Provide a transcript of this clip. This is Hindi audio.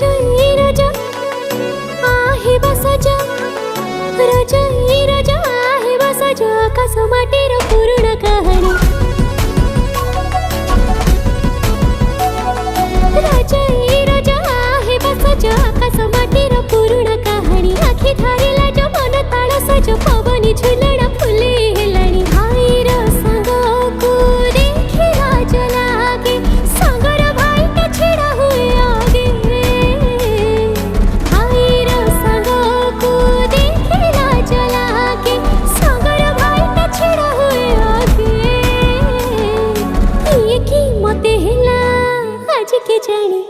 राजा आहे बसाजा राजा आहे बसाजा आकाश माटीर पूर्ण कहाणी राजा आहे बसाजा आकाश माटीर पूर्ण कहाणी आखी धारिला जो मन ताळ सज पवनी झुलण फुले हेलाणी भाईर संगको देखी लाज लागे संगर भाई के छिड़ा हुए आगे भाईर संगको देखी लाज लागे संगर भाई के छिड़ा हुए आगे ये की मते हेला आज के जानी।